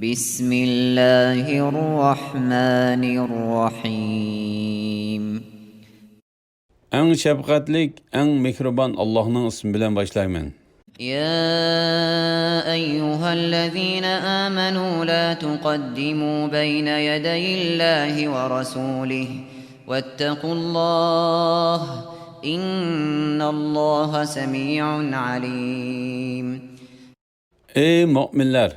بسم الله الرحمن الرحيم. Eng şefkatlik, eng mehriban Allah'ın ismi bilen başlayman. يا أيها الذين آمنوا لا تقدموا بين يدي الله ورسوله واتقوا الله إن الله سميع عليم. Ey müminler!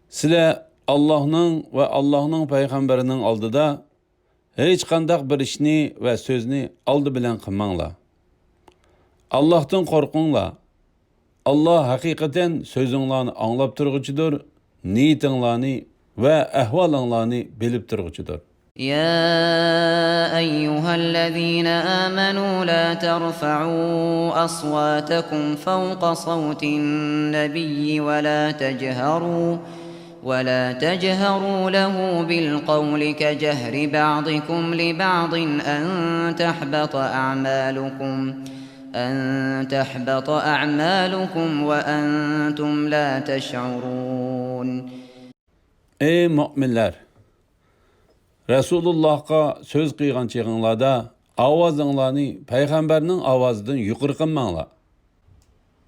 Sizler Allah'ın ve Allah'ın peygamberinin aldıda hiç kandak bir işni ve sözünü aldı bilen kılmanglar. Allah'tan korkunlar. Allah hakikaten sözünlerini anlap turgucudur, niyetinlerini ve ehvalınlerini bilip turgucudur. يا أيها الذين آمنوا لا ترفعوا أصواتكم فوق صوت النبي ولا تجهروا له بالقول كجهر بعضكم لبعض أن تحبط أعمالكم وأنتم لا تشعرون. Ey müminler! Resulullah'a söz kıygan çeğinlarda avazınlarını peygamberinin avazından yukarı kılmanglar.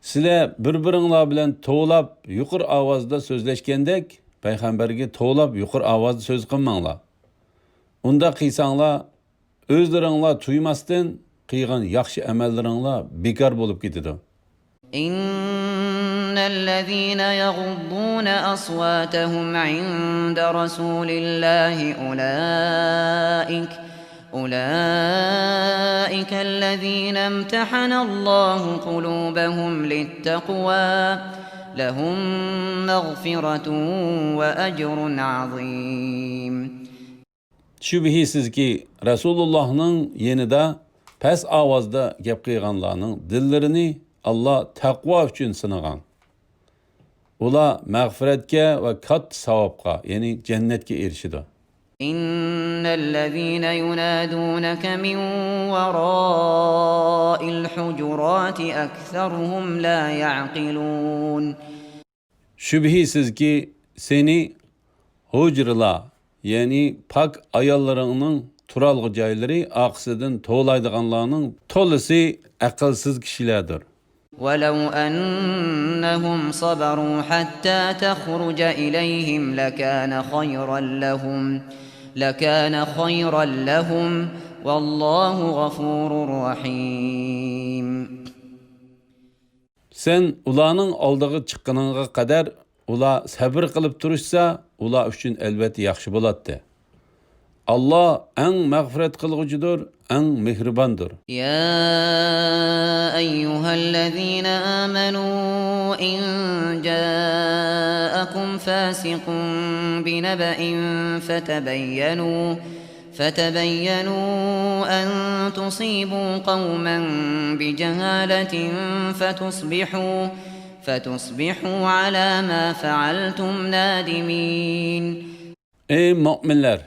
Sizler bir-biringlar bilen toğlap yukarı avazda sözleşkendek peygamberge toğlap yukarı avazda söz kılmanglar. Unda kıysanglar özleringlar tuymasdan kıygan yaxşı emelleringlar bekar bolup gitidi. إن الذين يغضون أصواتهم عند رسول الله أولئك الذين امتحن الله قلوبهم للتقوى لهم مغفرة وأجر عظيم. Şübihisiz ki Resulullah'ın yenida pes avazda gep kıyganlarının dillerini Allah takva üçün sınagan. Ula mağfiretke ve kat savabqa, yani cennetke erişidi. إن الذين ينادونك من وراء الحجرات أكثرهم لا يعقلون. Şübihisiz ki seni hucrla, yani pak ayallarının turalgı cayları aksıdın toğlaydıganlarının tolisi akılsız kişilerdir. ولو أنهم صبروا حتى تخرج إليهم لكان خيرا لهم والله غفور رحيم. Sen ulanın aldığı çıkkınına kadar ula sabır kılıp duruşsa ula üçün elbette yaxşı boladı. Allah en mağfiret kılgıcıdır, en mehribandır. يا أيها الذين آمنوا إن جاءكم فاسق بنبأ فتبينوا أن تصيبوا قوما بجهالة فتصبحوا على ما فعلتم نادمين. Ey müminler!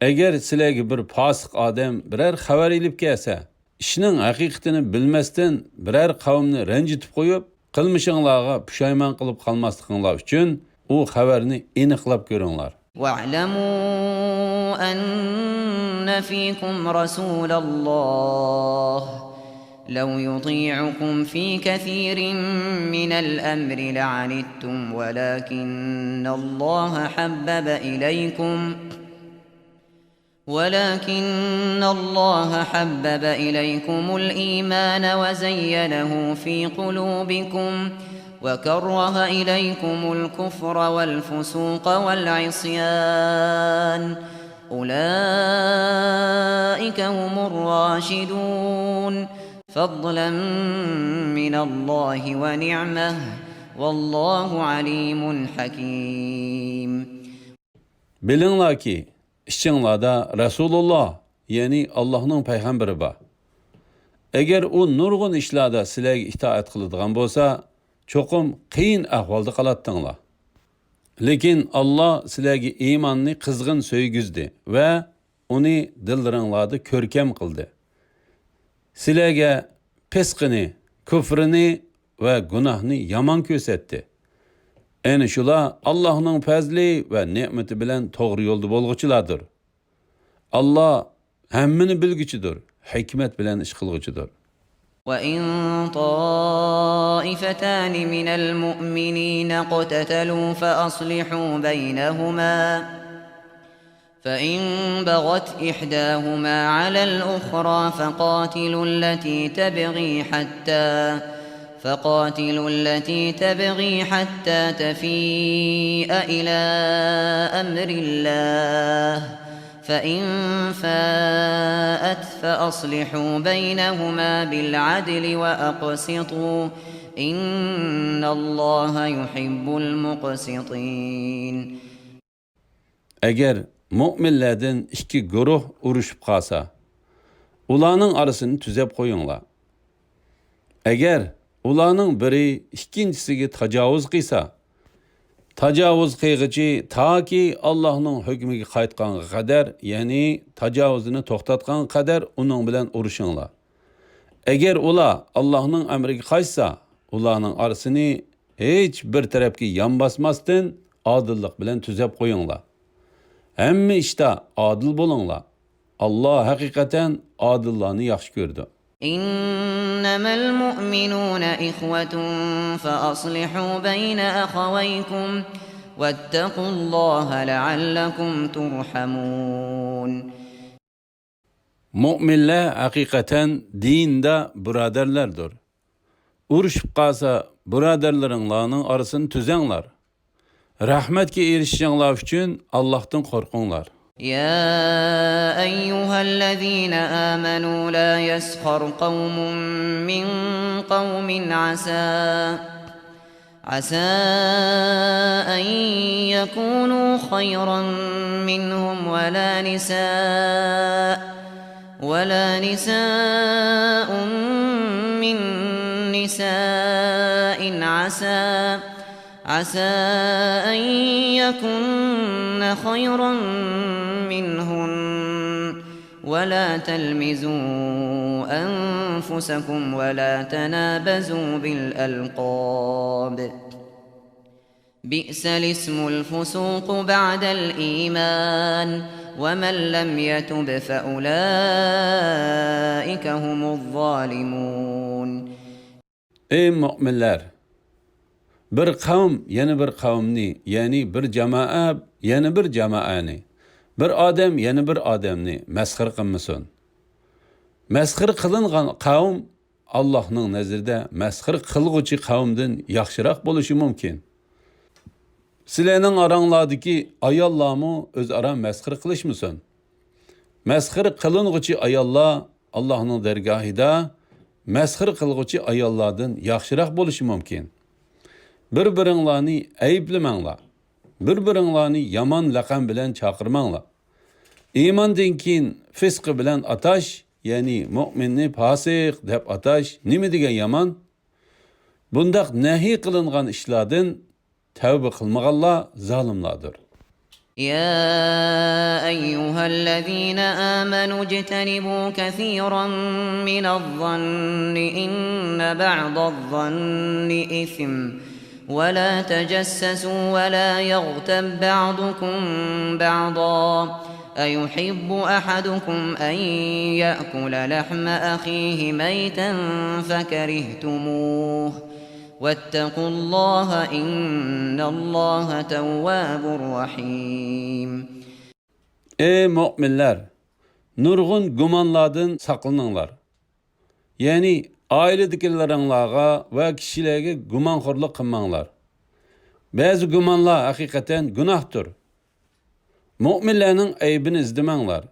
Eğer sizlerge bir fasık adam birer haber ilip gelse, işinin hakikatini bilmezden birer kavimni rencitip koyup, kılmışınlarga püşayman kılıp kalmaslıkınlar üçün o haberini eniqlap görünler. وَاعْلَمُوا أَنَّ فِيكُمْ رَسُولَ اللَّهِ لَوْ يُطِيعُكُمْ فِي كَثِيرٍ مِّنَ الْأَمْرِ لَعَنِتُّمْ ولكن الله حبب إليكم الإيمان وزينه في قلوبكم وكره إليكم الكفر والفسوق والعصيان أولئك هم الراشدون فضلا من الله ونعمه والله عليم حكيم. Bilinler ki, İçinlarda Resulullah, yani Allah'ın peygamberi var. Eğer o nurgun işlerde sizlerge itaat kılıdığın bolsa, çokum qiyin ahvalda qalattыңlar. Lekin Allah sizlerge imanını kızgın söygüzdü ve onu dilleringlarda körkem kıldı. Sizlerge pesqini, küfrini ve günahını yaman kösetti. Eni şula Allah'ın fazli ve nimeti bilen doğru yolda bolğuçulardır. Allah hemmini bilgüçüdür, hikmet bilen iş kılgıçıdır. وَإِن طَائِفَتَانِ مِنَ الْمُؤْمِنِينَ اقْتَتَلُوا فَأَصْلِحُوا بَيْنَهُمَا فَإِن بَغَتْ إِحْدَاهُمَا عَلَى الْأُخْرَى فقاتلوا التي تبغي حتى تفيء إلى أمر الله فإن فاءت فأصلحوا بينهما بالعدل وأقسطوا إن الله يحب المقسطين. Eğer müminlerden iki guruh uruşup kalsa, ulanın arasını tüzep koyunla. Eğer ulanın biri ikincisiga tajovuz qilsa, tajovuz qilg'ichi taki Allohning hukmiga qaytganga qadar, ya'ni tajovuzini to'xtatgan qadar uning bilan urushinglar. Eğer ular Allohning amriga qaytsa, ularning orasini hech bir tarafga yon bosmasdan odillik bilan tuzab qo'yinglar. Hamma ishda odil bo'linglar. Alloh haqiqatan odillarni yaxshi ko'rdi. إنما المؤمنون إخوة فأصلحوا بين أخويكم واتقوا الله لعلكم ترحمون. Müminler hakikaten dinde braderlerdir. Uruşup kalsa braderlerinlarının arasını tüzenler. Rahmetke erişeceğinler için Allah'tan korkunlar. يا أيها الذين آمنوا لا يسخر قوم من قوم عسى أن يكونوا خيرا منهم ولا نساء من نساء عسى أن يكن خيرا منهن ولا تلمزوا أنفسكم ولا تنابزوا بالألقاب بئس الاسم الفسوق بعد الإيمان ومن لم يتب فأولئك هم الظالمون. Ey müminler! Bir kavm yeni bir kavmni, yani bir cemaat yeni bir cemaani, bir adam yeni bir adamni mesxir qilmasin. Mesxir qilingan qavm Allohning nazarida mesxir qilg'uchi qavmdan yaxshiroq bo'lishi mumkin. Sizlarning oranglardagi ayollarmi o'zaro mesxir qilishmasin. Mesxir qiling'uchi ayollar Allohning dargohida mesxir qilg'uchi ayollardan yaxshiroq bo'lishi mumkin. Bir-biringlarni ayblamanglar. Bir-biringlarni yomon laqam bilan chaqirmanglar. Iymondan keyin fisq bilan atash, ya'ni mu'minni fasiq deb atash nima degan yomon? Bundaq nahiy qilingan ishlardan tavba qilmaganlar zolimlardir. يا أيها الذين آمنوا اجتنبوا كثيرا من الظن إن بعض الظن إثم ولا تجسسوا ولا يغتب بعضكم بعضا أيحب أحدكم أن يأكل لحم أخيه ميتا فكرهتموه واتقوا الله إن الله تواب رحيم. Ey müminler! Nurgun gumanlardan saklanыңlar. Yani ailedekileringlarga ve kişilerge gumanxorlik qilmanglar. Bazı gumanlar hakikaten günahtır. Müminlerning aybini izlemanglar.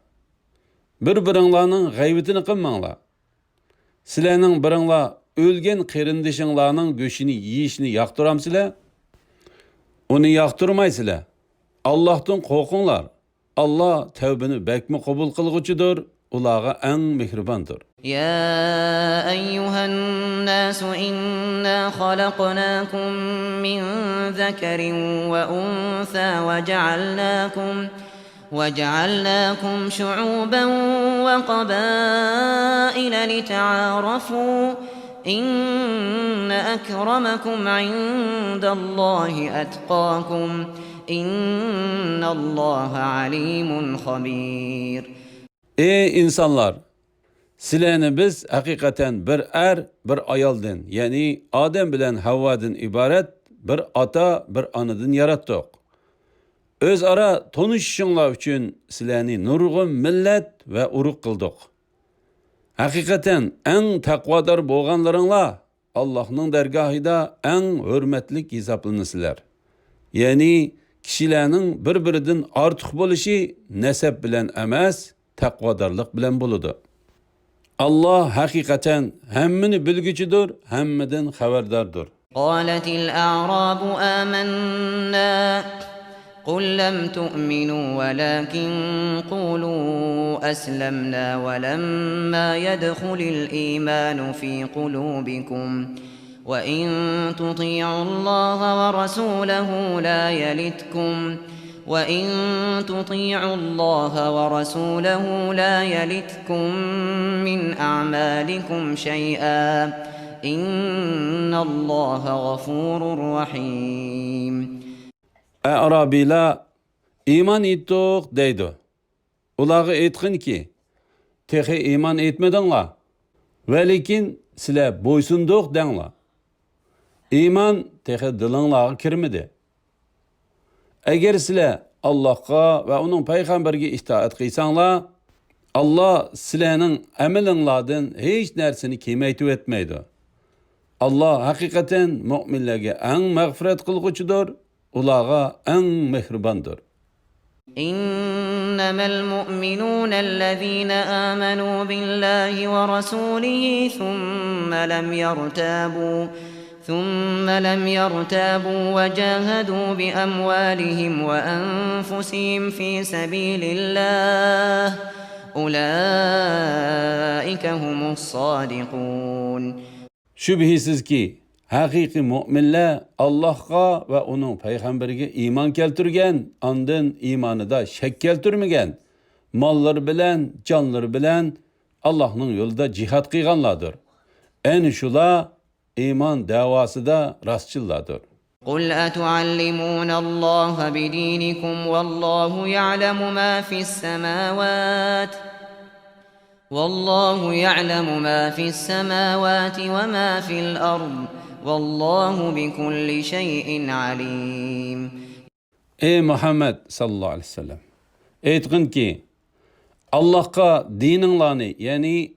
Bir-biringlarning g'aybitini qilmanglar. Sizlarning biringlar o'lgan qarindishinglarning go'shini yeyishni yoqtiramsizlar? Uni yoqtirmaysizlar. Allohdan qo'rqinglar. Allah tavbini bakmi qabul qilg'uchidir, ularga eng mehribondir. يا أيها الناس إنا خلقناكم من ذكر وأنثى وجعلناكم شعوبا وقبائل لتعارفوا إن أكرمكم عند الله أتقاكم إن الله عليم خبير. Ey insanlar! Sizlarni biz hakikaten bir bir ayoldan, yani Adem bilen Havvadan ibaret bir ata, bir anadan yarattık. Özara tanışışınlar üçün sizlarni nurg'un millet ve urug' qildik. Hakikaten en takvadar bo'lganlaringlar Allohning dargohida eng hurmatlik hisoblanasizlar. Yani kishilarning bir-biridan ortiq bo'lishi nasab bilan emas, takvadarlık bilan bo'ladi. Allah hakikaten hammani bilguchidir, hammadan xabardardir. قالت الأعراب آمنا قل لم تؤمنوا ولكن قولوا أسلمنا ولما يدخل الإيمان في قلوبكم وإن تطيعوا الله ورسوله لا يلتكم من أعمالكم شيئا إن الله غفور رحيم. Arabiler iman ettik deydi. Ulağı etkin ki, tehi iman etmedinler. Ve lekin sizler boysunduk denler. İman tehi dilinglarga kirmedi. Eğer sizler Allah'a ve onun peygamberine itaat qilsanglar, Allah sizlerning amalinglardan hech narsani kemaytib etmaydi. Allah hakikaten müminlerge en mağfiret kılgıçıdır, ulağa en mehribandır. إنما المؤمنون الذين آمنوا بالله ورسوله ثم لم يرتابوا وجاهدوا بأموالهم وأنفسهم في سبيل الله أولئك هم الصادقون. Şüphesiz ki hakiki müminler Allah'a ve onun peygamberine iman keltirgen, andın imanı da şek keltirmegen, malları bilen, canları bilen Allah'ın yolunda cihat kıyganlardır. En şula iman davası da rastçılladır. قُلْ أَتُعَلِّمُونَ اللّٰهَ بِدِينِكُمْ وَاللّٰهُ يَعْلَمُ مَا فِي السَّمَاوَاتِ وَمَا فِي الْأَرْضِ وَاللّٰهُ بِكُلِّ شَيْءٍ عَلِيمٌ. Ey Muhammed sallallahu aleyhi ve sellem, aytgin ki Allah'a dininglarni, yani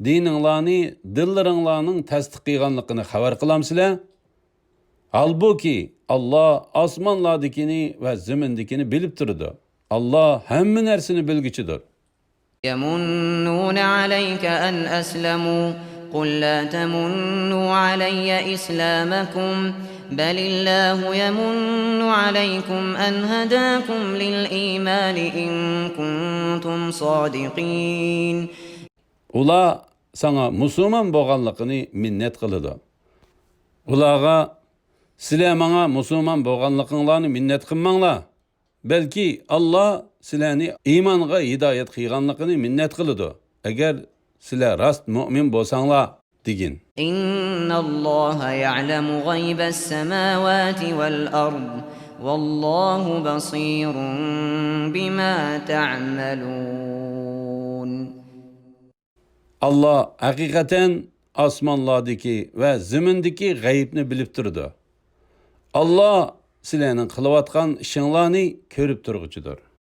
dininglarni dillaringlarning tasdiq qilganligini xabar qilamsizlar? Halbuki Allah osmonlardikini va zimindikini bilib turdi. Allah hamma narsani bilguchidir. يَمُنُّونَ عَلَيْكَ أَنْ أَسْلَمُوا قُلْ لَا تَمُنُّوا عَلَيَّ إِسْلَامَكُمْ بَلِ اللّٰهُ يَمُنُّ عَلَيْكُمْ أَنْ هَدَاكُمْ لِلْإِيمَانِ إِنْ كُنْتُمْ صَادِقِينَ. Ula sana Müslüman bo'lganligini minnet qiladi. Ulaga sizlar menga Müslüman bo'lganliginglarni minnet qilmanglar. Belki Allah sizlarni iymonga hidoyat qilganligini minnet qiladi. Agar sizlar rost mu'min bo'lsanglar degin. İnnalloha ya'lamu g'aybas samawati vel ard vallohu basirun bima ta'malun. Allah hakikaten osmonlardagi ve zimindagi g'aybni bilib turdi. Allah sizlarning qilayotgan ishinglarni ko'rib turguchidir.